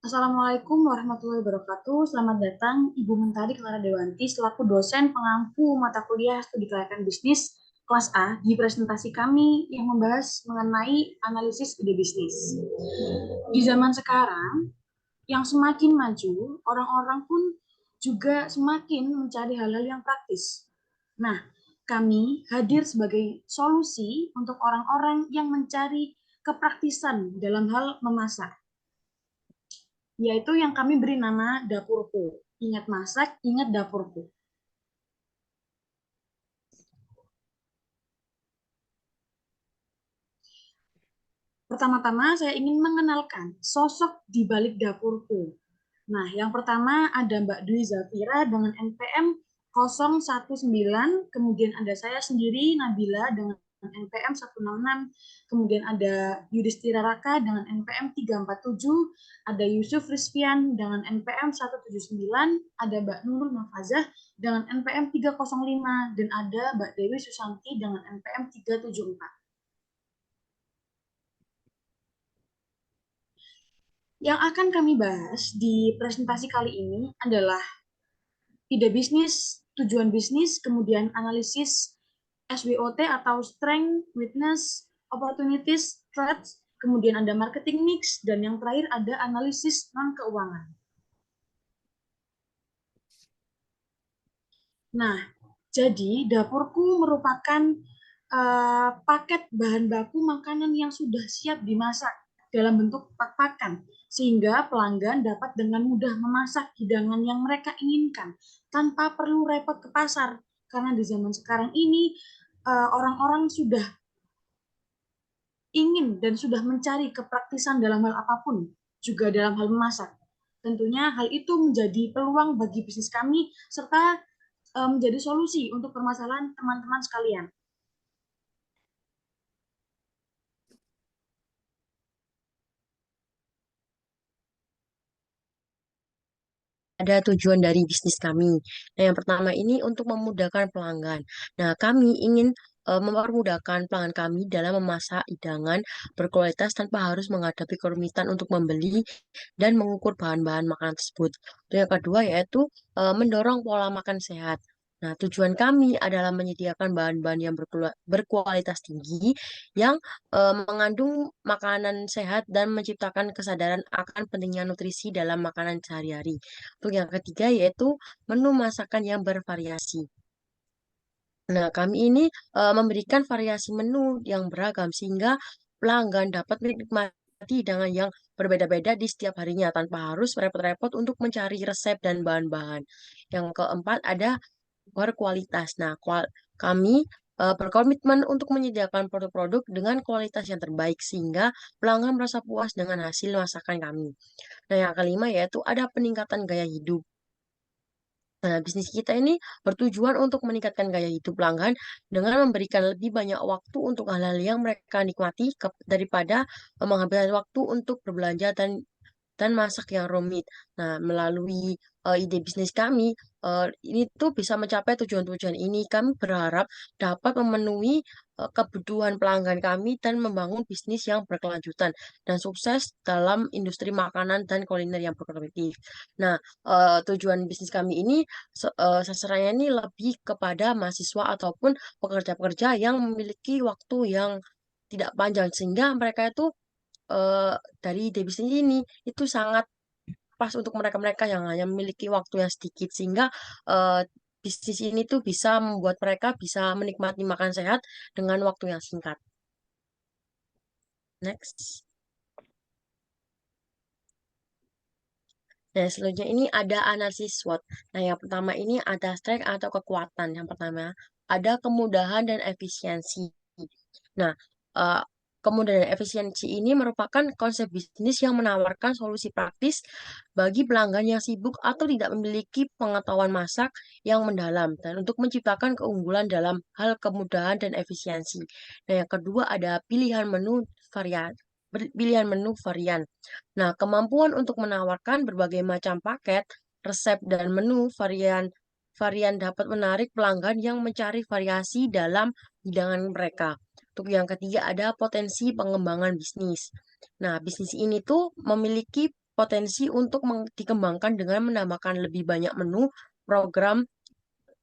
Assalamualaikum warahmatullahi wabarakatuh. Selamat datang Ibu Mentari Clara Dewanti selaku dosen pengampu mata kuliah studi kelayakan bisnis kelas A di presentasi kami yang membahas mengenai analisis ide bisnis. Di zaman sekarang yang semakin maju, orang-orang pun juga semakin mencari hal-hal yang praktis. Nah, kami hadir sebagai solusi untuk orang-orang yang mencari kepraktisan dalam hal memasak, yaitu yang kami beri nama dapurku. Ingat masak, ingat dapurku. Pertama-tama saya ingin mengenalkan sosok di balik dapurku. Nah, yang pertama ada Mbak Dwi Zafira dengan NPM 019, kemudian ada saya sendiri Nabila dengan NPM 166, kemudian ada Yudhistira Raka dengan NPM 347, ada Yusuf Rizfian dengan NPM 179, ada Mbak Nurul Nafazah dengan NPM 305, dan ada Mbak Dewi Susanti dengan NPM 374. Yang akan kami bahas di presentasi kali ini adalah ide bisnis, tujuan bisnis, kemudian analisis SWOT atau Strength, Weakness, Opportunities, Threats, kemudian ada marketing mix, dan yang terakhir ada analisis non-keuangan. Nah, jadi dapurku merupakan paket bahan baku makanan yang sudah siap dimasak dalam bentuk pak-pakan, sehingga pelanggan dapat dengan mudah memasak hidangan yang mereka inginkan tanpa perlu repot ke pasar. Karena di zaman sekarang ini orang-orang sudah ingin dan sudah mencari kepraktisan dalam hal apapun, juga dalam hal memasak. Tentunya hal itu menjadi peluang bagi bisnis kami serta menjadi solusi untuk permasalahan teman-teman sekalian. Ada tujuan dari bisnis kami. Nah, yang pertama ini untuk memudahkan pelanggan. Nah, kami ingin mempermudahkan pelanggan kami dalam memasak hidangan berkualitas tanpa harus menghadapi kerumitan untuk membeli dan mengukur bahan-bahan makanan tersebut. Dan yang kedua yaitu mendorong pola makan sehat. Nah, tujuan kami adalah menyediakan bahan-bahan yang berkualitas tinggi yang mengandung makanan sehat dan menciptakan kesadaran akan pentingnya nutrisi dalam makanan sehari-hari. Untuk yang ketiga yaitu menu masakan yang bervariasi. Nah, kami ini memberikan variasi menu yang beragam sehingga pelanggan dapat menikmati hidangan yang berbeda-beda di setiap harinya tanpa harus repot-repot untuk mencari resep dan bahan-bahan. Yang keempat ada berkualitas. Nah, kami berkomitmen untuk menyediakan produk-produk dengan kualitas yang terbaik sehingga pelanggan merasa puas dengan hasil masakan kami. Nah, yang kelima yaitu ada peningkatan gaya hidup. Nah, bisnis kita ini bertujuan untuk meningkatkan gaya hidup pelanggan dengan memberikan lebih banyak waktu untuk hal-hal yang mereka nikmati daripada menghabiskan waktu untuk berbelanja dan masak yang rumit. Nah, melalui ide bisnis kami, ini tuh bisa mencapai tujuan-tujuan ini. Kami berharap dapat memenuhi kebutuhan pelanggan kami dan membangun bisnis yang berkelanjutan dan sukses dalam industri makanan dan kuliner yang berkompetitif. Nah, tujuan bisnis kami ini sasarannya ini lebih kepada mahasiswa ataupun pekerja-pekerja yang memiliki waktu yang tidak panjang sehingga mereka itu eh, dari ide bisnis ini itu sangat pas untuk mereka-mereka yang hanya memiliki waktu yang sedikit sehingga eh, bisnis ini tuh bisa membuat mereka bisa menikmati makan sehat dengan waktu yang singkat. Next. Nah, selanjutnya ini ada analisis SWOT. Nah, yang pertama ini ada strength atau kekuatan. Yang pertama ada kemudahan dan efisiensi. Nah, eh, kemudahan dan efisiensi ini merupakan konsep bisnis yang menawarkan solusi praktis bagi pelanggan yang sibuk atau tidak memiliki pengetahuan masak yang mendalam dan untuk menciptakan keunggulan dalam hal kemudahan dan efisiensi. Nah, yang kedua ada pilihan menu varian. Nah, kemampuan untuk menawarkan berbagai macam paket, resep dan menu varian varian dapat menarik pelanggan yang mencari variasi dalam hidangan mereka. Untuk yang ketiga ada potensi pengembangan bisnis. Nah, bisnis ini tuh memiliki potensi untuk dikembangkan dengan menambahkan lebih banyak menu, program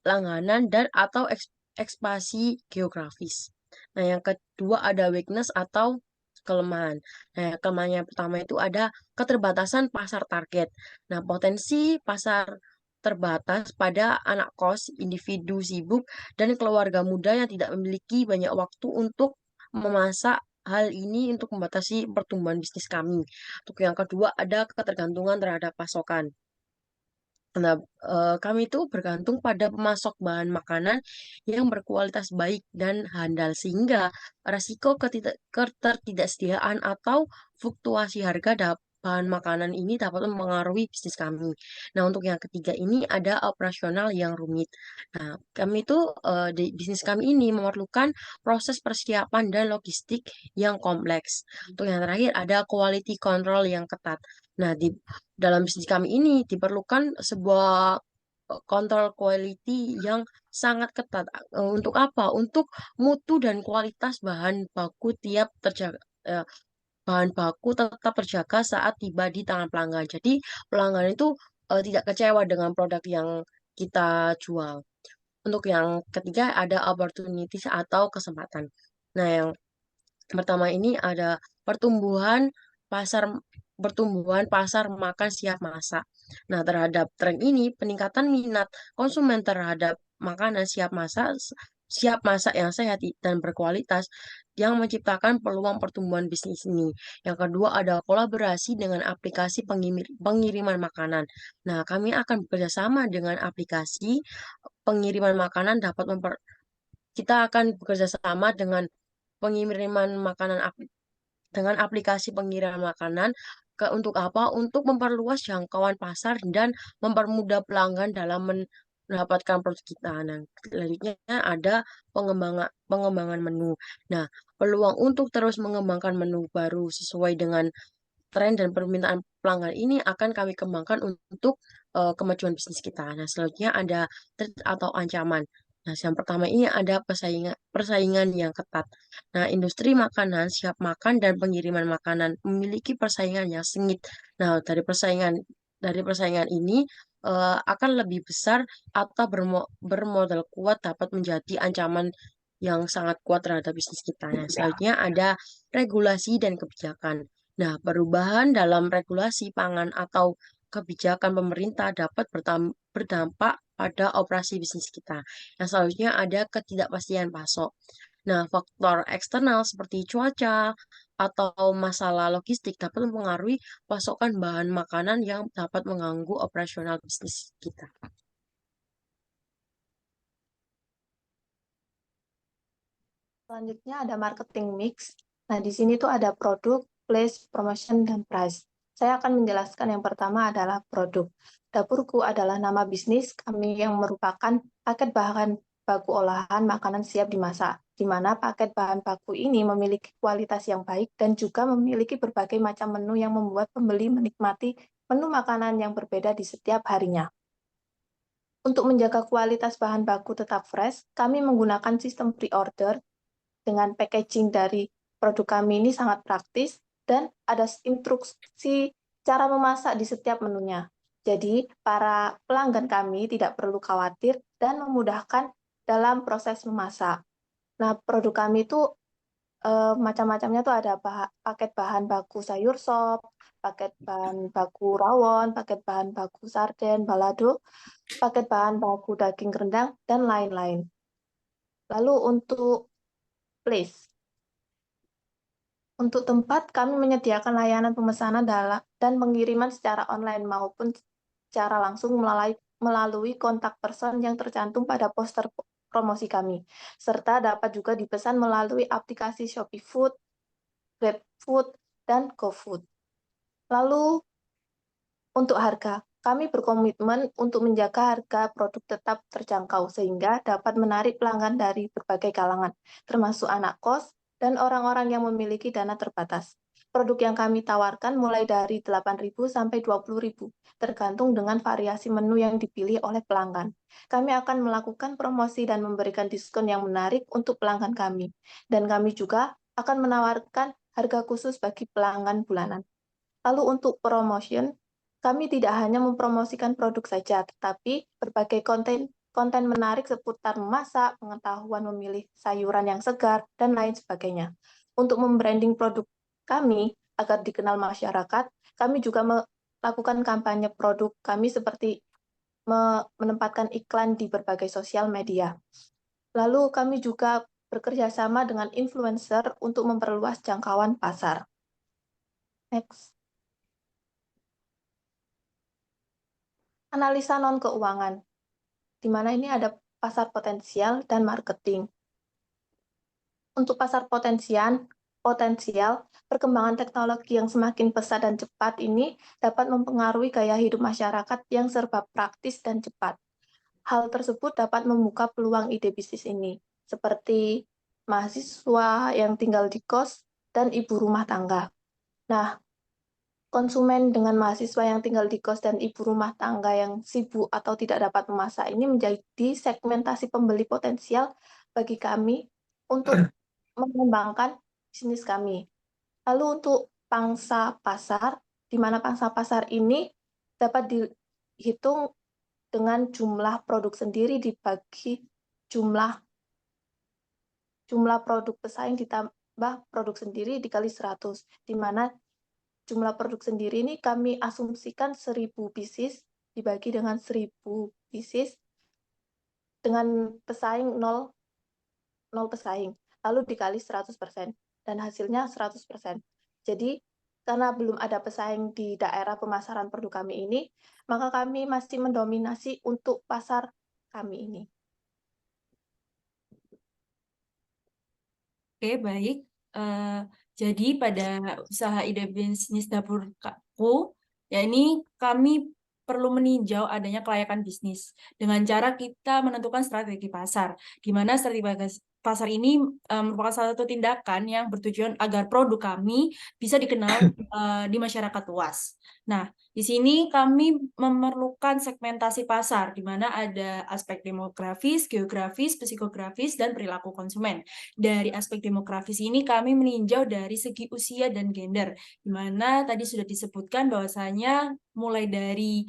langganan, dan atau ekspansi geografis. Nah, yang kedua ada weakness atau kelemahan. Nah, kelemahan yang pertama itu ada keterbatasan pasar target. Nah, potensi pasar terbatas pada anak kos, individu sibuk, dan keluarga muda yang tidak memiliki banyak waktu untuk memasak. Hal ini untuk membatasi pertumbuhan bisnis kami. Untuk yang kedua ada ketergantungan terhadap pasokan. Nah, kami itu bergantung pada pemasok bahan makanan yang berkualitas baik dan handal, sehingga resiko ketersediaan atau fluktuasi harga bahan makanan ini dapat mempengaruhi bisnis kami. Nah, untuk yang ketiga ini ada operasional yang rumit. Nah, kami itu di bisnis kami ini memerlukan proses persiapan dan logistik yang kompleks. Untuk yang terakhir ada quality control yang ketat. Nah, di dalam bisnis kami ini diperlukan sebuah kontrol quality yang sangat ketat. Untuk apa? Untuk mutu dan kualitas bahan baku tiap terjaga. Bahan baku tetap terjaga saat tiba di tangan pelanggan. Jadi pelanggan itu tidak kecewa dengan produk yang kita jual. Untuk yang ketiga ada opportunities atau kesempatan. Nah, yang pertama ini ada pertumbuhan pasar pasar makan siap masak. Nah, terhadap tren ini, peningkatan minat konsumen terhadap makanan siap masak yang sehat dan berkualitas yang menciptakan peluang pertumbuhan bisnis ini. Yang kedua ada kolaborasi dengan aplikasi pengiriman makanan. Nah, kami akan bekerja sama dengan aplikasi pengiriman makanan kita akan bekerja sama dengan pengiriman makanan dengan aplikasi pengiriman makanan untuk apa? Untuk memperluas jangkauan pasar dan mempermudah pelanggan dalam mendapatkan produk kita. Nah, selanjutnya ada pengembangan menu. Nah, peluang untuk terus mengembangkan menu baru sesuai dengan tren dan permintaan pelanggan ini akan kami kembangkan untuk kemajuan bisnis kita. Nah, selanjutnya ada threat atau ancaman. Nah, yang pertama ini ada persaingan yang ketat. Nah, industri makanan, siap makan, dan pengiriman makanan memiliki persaingan yang sengit. Nah, dari persaingan ini akan lebih besar atau bermodal kuat dapat menjadi ancaman yang sangat kuat terhadap bisnis kita. Nah, selanjutnya ada regulasi dan kebijakan. Nah, perubahan dalam regulasi pangan atau kebijakan pemerintah dapat berdampak pada operasi bisnis kita. Yang selanjutnya ada ketidakpastian pasok. Nah, faktor eksternal seperti cuaca atau masalah logistik dapat mempengaruhi pasokan bahan makanan yang dapat mengganggu operasional bisnis kita. Selanjutnya ada marketing mix. Nah, di sini tuh ada produk, place, promotion, dan price. Saya akan menjelaskan yang pertama adalah produk. Dapurku adalah nama bisnis kami yang merupakan paket bahan baku olahan makanan siap dimasak, di mana paket bahan baku ini memiliki kualitas yang baik dan juga memiliki berbagai macam menu yang membuat pembeli menikmati menu makanan yang berbeda di setiap harinya. Untuk menjaga kualitas bahan baku tetap fresh, kami menggunakan sistem pre-order dengan packaging dari produk kami ini sangat praktis dan ada instruksi cara memasak di setiap menunya. Jadi, para pelanggan kami tidak perlu khawatir dan memudahkan dalam proses memasak. Nah, produk kami itu macam-macamnya tuh ada paket bahan baku sayur sop, paket bahan baku rawon, paket bahan baku sarden, balado, paket bahan baku daging rendang, dan lain-lain. Lalu untuk place. Untuk tempat, kami menyediakan layanan pemesanan dan pengiriman secara online maupun secara langsung melalui kontak person yang tercantum pada poster promosi kami, serta dapat juga dipesan melalui aplikasi Shopee Food, GrabFood, dan GoFood. Lalu, untuk harga, kami berkomitmen untuk menjaga harga produk tetap terjangkau sehingga dapat menarik pelanggan dari berbagai kalangan, termasuk anak kos dan orang-orang yang memiliki dana terbatas. Produk yang kami tawarkan mulai dari 8.000 sampai 20.000, tergantung dengan variasi menu yang dipilih oleh pelanggan. Kami akan melakukan promosi dan memberikan diskon yang menarik untuk pelanggan kami, dan kami juga akan menawarkan harga khusus bagi pelanggan bulanan. Lalu untuk promotion, kami tidak hanya mempromosikan produk saja, tetapi berbagai konten menarik seputar memasak, pengetahuan memilih sayuran yang segar, dan lain sebagainya. Untuk membranding produk kami agar dikenal masyarakat, kami juga melakukan kampanye produk kami seperti menempatkan iklan di berbagai sosial media. Lalu kami juga bekerja sama dengan influencer untuk memperluas jangkauan pasar. Next. Analisa non-keuangan, di mana ini ada pasar potensial dan marketing. Untuk pasar potensial, perkembangan teknologi yang semakin pesat dan cepat ini dapat mempengaruhi gaya hidup masyarakat yang serba praktis dan cepat. Hal tersebut dapat membuka peluang ide bisnis ini, seperti mahasiswa yang tinggal di kos dan ibu rumah tangga. Nah, konsumen dengan mahasiswa yang tinggal di kos dan ibu rumah tangga yang sibuk atau tidak dapat memasak ini menjadi segmentasi pembeli potensial bagi kami untuk mengembangkan bisnis kami. Lalu untuk pangsa pasar, di mana pangsa pasar ini dapat dihitung dengan jumlah produk sendiri dibagi jumlah produk pesaing ditambah produk sendiri dikali 100, di mana jumlah produk sendiri ini kami asumsikan 1000 pieces dibagi dengan 1000 pieces dengan pesaing 0 pesaing, lalu dikali 100%, dan hasilnya 100%. Jadi, karena belum ada pesaing di daerah pemasaran produk kami ini, maka kami masih mendominasi untuk pasar kami ini. Oke, baik. Jadi pada usaha ide bisnis dapurku, ya ini kami perlu meninjau adanya kelayakan bisnis dengan cara kita menentukan strategi pasar, di mana strategi pasar ini merupakan salah satu tindakan yang bertujuan agar produk kami bisa dikenal di masyarakat luas. Nah, di sini kami memerlukan segmentasi pasar, di mana ada aspek demografis, geografis, psikografis, dan perilaku konsumen. Dari aspek demografis ini kami meninjau dari segi usia dan gender, di mana tadi sudah disebutkan bahwasanya mulai dari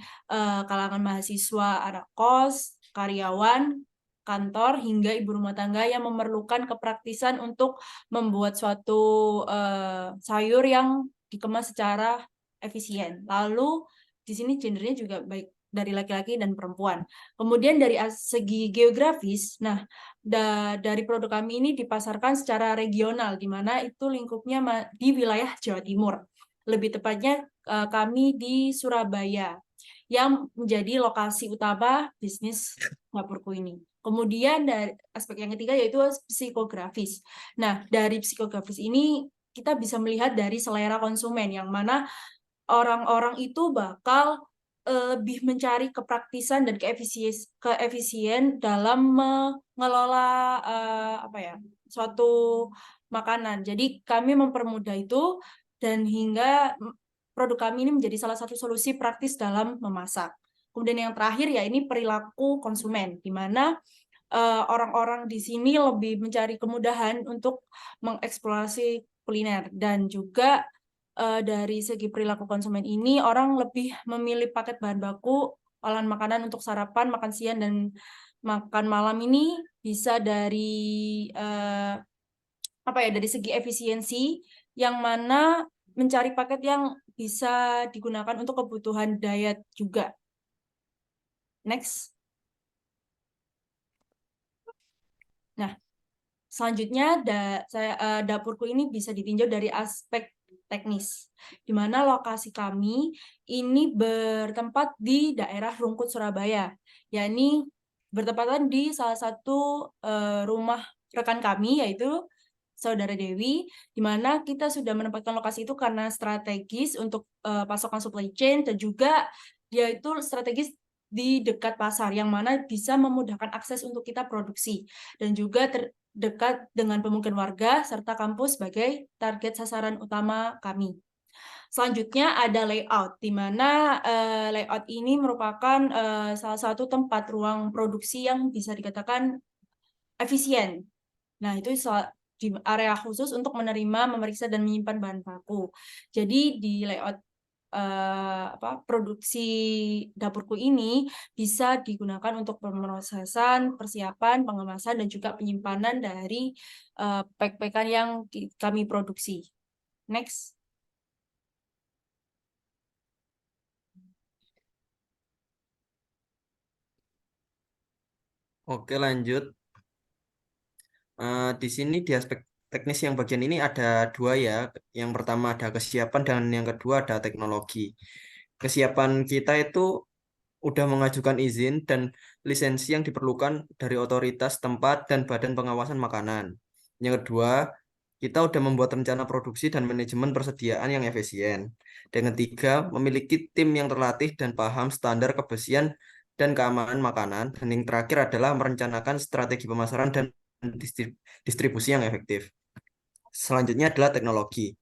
kalangan mahasiswa, anak kos, karyawan, kantor, hingga ibu rumah tangga yang memerlukan kepraktisan untuk membuat suatu sayur yang dikemas secara efisien. Lalu di sini gendernya juga baik dari laki-laki dan perempuan. Kemudian dari segi geografis, nah dari produk kami ini dipasarkan secara regional, di mana itu lingkupnya di wilayah Jawa Timur. Lebih tepatnya kami di Surabaya, yang menjadi lokasi utama bisnis dapurku ini. Kemudian dari aspek yang ketiga yaitu psikografis. Nah, dari psikografis ini kita bisa melihat dari selera konsumen, yang mana orang-orang itu bakal lebih mencari kepraktisan dan keefisien dalam mengelola suatu makanan. Jadi kami mempermudah itu, dan hingga produk kami ini menjadi salah satu solusi praktis dalam memasak. Kemudian yang terakhir ya ini perilaku konsumen, di mana orang-orang di sini lebih mencari kemudahan untuk mengeksplorasi kuliner, dan juga dari segi perilaku konsumen ini orang lebih memilih paket bahan baku olahan makanan untuk sarapan, makan siang, dan makan malam ini bisa dari dari segi efisiensi, yang mana mencari paket yang bisa digunakan untuk kebutuhan diet juga. Next. Nah, selanjutnya dapurku ini bisa ditinjau dari aspek teknis, di mana lokasi kami ini bertempat di daerah Rungkut, Surabaya, yakni bertempatan di salah satu rumah rekan kami, yaitu Saudara Dewi, di mana kita sudah menempatkan lokasi itu karena strategis untuk pasokan supply chain, dan juga dia itu strategis di dekat pasar, yang mana bisa memudahkan akses untuk kita produksi, dan juga dekat dengan pemukiman warga serta kampus sebagai target sasaran utama kami. Selanjutnya ada layout, di mana layout ini merupakan salah satu tempat ruang produksi yang bisa dikatakan efisien. Nah, itu di area khusus untuk menerima, memeriksa, dan menyimpan bahan baku. Jadi di layout produksi dapurku ini bisa digunakan untuk pemrosesan, persiapan, pengemasan, dan juga penyimpanan dari pack-packan yang kami produksi. Next. Oke, lanjut. Di sini di aspek teknis yang bagian ini ada dua ya. Yang pertama ada kesiapan dan yang kedua ada teknologi. Kesiapan kita itu udah mengajukan izin dan lisensi yang diperlukan dari otoritas tempat dan badan pengawasan makanan. Yang kedua, kita udah membuat rencana produksi dan manajemen persediaan yang efisien. Dan ketiga, memiliki tim yang terlatih dan paham standar kebersihan dan keamanan makanan. Dan yang terakhir adalah merencanakan strategi pemasaran dan distribusi yang efektif. Selanjutnya adalah teknologi.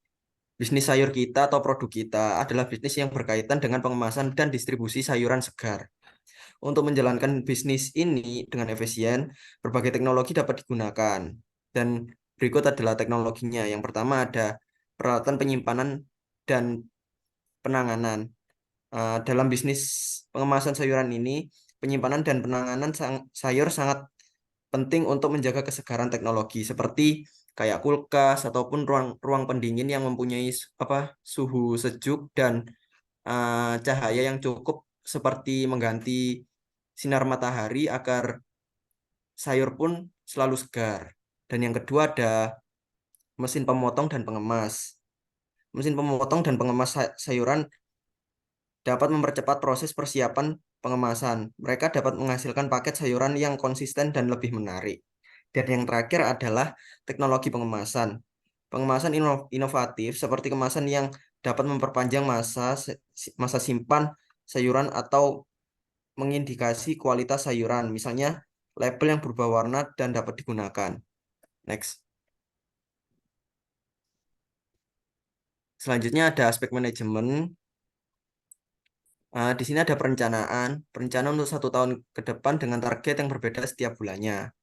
Bisnis sayur kita atau produk kita adalah bisnis yang berkaitan dengan pengemasan dan distribusi sayuran segar. Untuk menjalankan bisnis ini dengan efisien, berbagai teknologi dapat digunakan. Dan berikut adalah teknologinya. Yang pertama ada peralatan penyimpanan dan penanganan. Dalam bisnis pengemasan sayuran ini, penyimpanan dan penanganan sayur sangat penting untuk menjaga kesegaran teknologi seperti kayak kulkas ataupun ruang pendingin yang mempunyai suhu sejuk dan cahaya yang cukup seperti mengganti sinar matahari agar sayur pun selalu segar. Dan yang kedua ada mesin pemotong dan pengemas. Mesin pemotong dan pengemas sayuran dapat mempercepat proses persiapan pengemasan. Mereka dapat menghasilkan paket sayuran yang konsisten dan lebih menarik. Dan yang terakhir adalah teknologi pengemasan. Pengemasan inovatif seperti kemasan yang dapat memperpanjang masa simpan sayuran atau mengindikasi kualitas sayuran, misalnya label yang berubah warna dan dapat digunakan. Next. Selanjutnya ada aspek manajemen. Di sini ada perencanaan untuk 1 tahun ke depan dengan target yang berbeda setiap bulannya.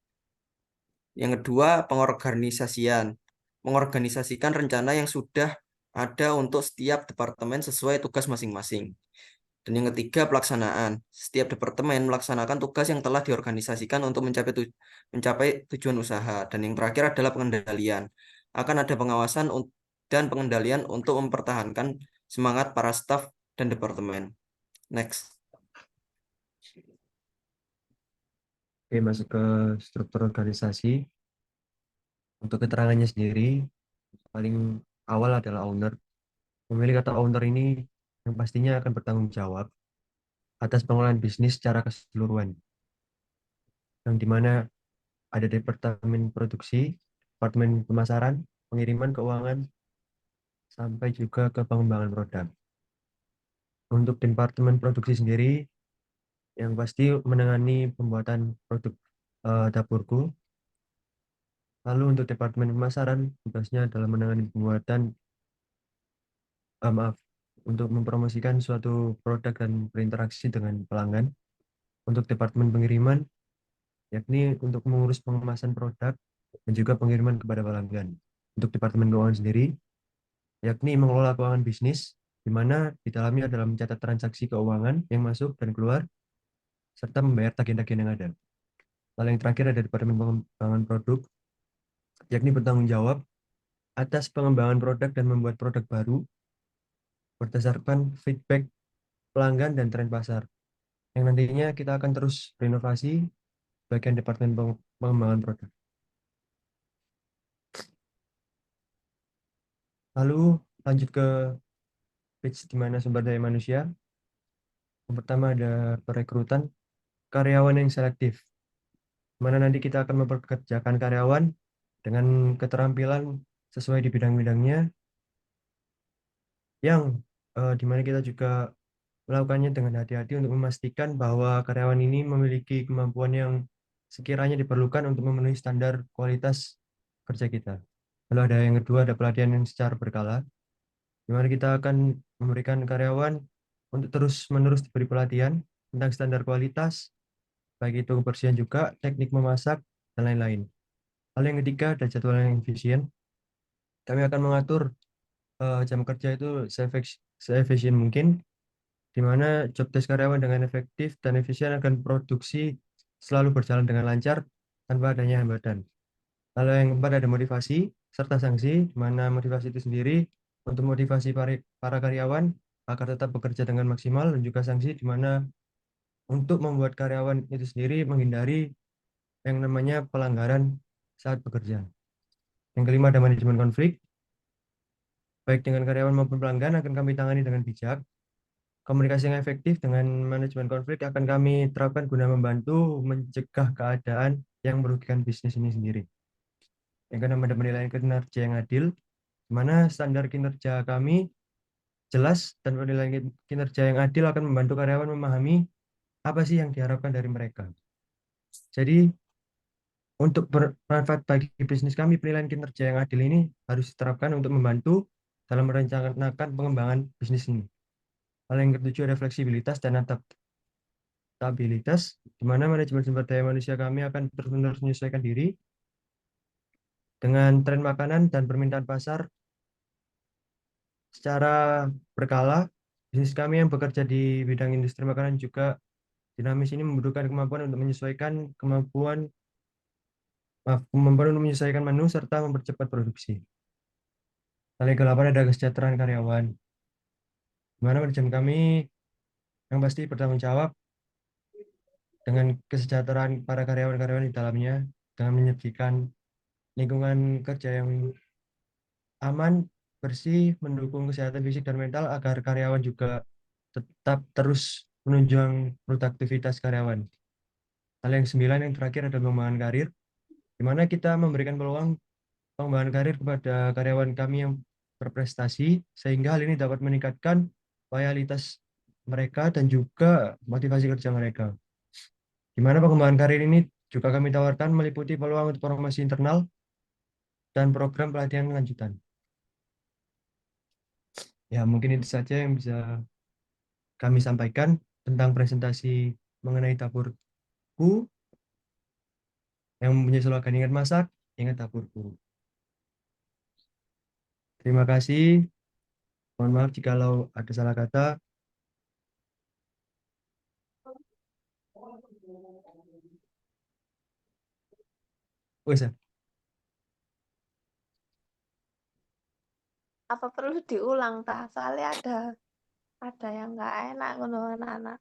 Yang kedua, mengorganisasikan rencana yang sudah ada untuk setiap departemen sesuai tugas masing-masing. Dan yang ketiga, pelaksanaan. Setiap departemen melaksanakan tugas yang telah diorganisasikan untuk mencapai tujuan usaha. Dan yang terakhir adalah pengendalian. Akan ada pengawasan dan pengendalian untuk mempertahankan semangat para staf dan departemen. Next. Oke, masuk ke struktur organisasi. Untuk keterangannya sendiri, paling awal adalah owner. Pemilik atau owner ini yang pastinya akan bertanggung jawab atas pengelolaan bisnis secara keseluruhan, yang dimana ada departemen produksi, departemen pemasaran, pengiriman keuangan, sampai juga ke pengembangan produk. Untuk departemen produksi sendiri, yang pasti menangani pembuatan produk dapurku. Lalu untuk departemen pemasaran, tugasnya adalah menangani pembuatan, untuk mempromosikan suatu produk dan berinteraksi dengan pelanggan. Untuk departemen pengiriman, yakni untuk mengurus pengemasan produk dan juga pengiriman kepada pelanggan. Untuk departemen keuangan sendiri, yakni mengelola keuangan bisnis, di mana di dalamnya adalah mencatat transaksi keuangan yang masuk dan keluar, serta membayar tagihan-tagihan yang ada. Lalu yang terakhir ada departemen pengembangan produk, yakni bertanggung jawab atas pengembangan produk dan membuat produk baru berdasarkan feedback pelanggan dan tren pasar, yang nantinya kita akan terus berinovasi bagian departemen pengembangan produk. Lalu lanjut ke page di mana sumber daya manusia. Yang pertama ada perekrutan karyawan yang selektif, mana nanti kita akan mempekerjakan karyawan dengan keterampilan sesuai di bidang-bidangnya, yang dimana kita juga melakukannya dengan hati-hati untuk memastikan bahwa karyawan ini memiliki kemampuan yang sekiranya diperlukan untuk memenuhi standar kualitas kerja kita. Lalu ada yang kedua, ada pelatihan yang secara berkala, di mana kita akan memberikan karyawan untuk terus-menerus diberi pelatihan tentang standar kualitas, baik itu kebersihan juga, teknik memasak, dan lain-lain. Lalu yang ketiga, ada jadwal yang efisien. Kami akan mengatur jam kerja itu se-efisien mungkin, di mana job desk karyawan dengan efektif dan efisien akan produksi selalu berjalan dengan lancar tanpa adanya hambatan. Lalu yang keempat ada motivasi serta sanksi, di mana motivasi itu sendiri untuk motivasi para karyawan agar tetap bekerja dengan maksimal, dan juga sanksi di mana untuk membuat karyawan itu sendiri menghindari yang namanya pelanggaran saat bekerja. Yang kelima ada manajemen konflik, baik dengan karyawan maupun pelanggan akan kami tangani dengan bijak. Komunikasi yang efektif dengan manajemen konflik akan kami terapkan guna membantu mencegah keadaan yang merugikan bisnis ini sendiri. Yang keenam ada penilaian kinerja yang adil, di mana standar kinerja kami jelas dan penilaian kinerja yang adil akan membantu karyawan memahami apa sih yang diharapkan dari mereka. Jadi untuk bermanfaat bagi bisnis kami, penilaian kinerja yang adil ini harus diterapkan untuk membantu dalam merencanakan pengembangan bisnis ini. Hal yang ketujuh ada fleksibilitas dan adaptabilitas, di mana manajemen sumber daya manusia kami akan terus-menerus menyesuaikan diri dengan tren makanan dan permintaan pasar secara berkala. Bisnis kami yang bekerja di bidang industri makanan juga dinamis ini membutuhkan kemampuan untuk menyesuaikan menu serta mempercepat produksi. Hal yang ke-8 ada kesejahteraan karyawan, di mana manajemen kami yang pasti bertanggung jawab dengan kesejahteraan para karyawan-karyawan di dalamnya dengan menyediakan lingkungan kerja yang aman, bersih, mendukung kesehatan fisik dan mental agar karyawan juga tetap terus menunjang produktivitas karyawan. Hal yang ke-9 yang terakhir adalah pengembangan karir, di mana kita memberikan peluang pengembangan karir kepada karyawan kami yang berprestasi, sehingga hal ini dapat meningkatkan loyalitas mereka dan juga motivasi kerja mereka. Di mana pengembangan karir ini juga kami tawarkan meliputi peluang untuk promosi internal dan program pelatihan lanjutan. Ya, mungkin itu saja yang bisa kami sampaikan tentang presentasi mengenai dapurku yang mempunyai slogan ingat masak, ingat dapurku. Terima kasih. Mohon maaf jikalau ada salah kata. Wes, ya. Apa perlu diulang, Tah? Soalnya ada yang nggak enak ngono anak-anak.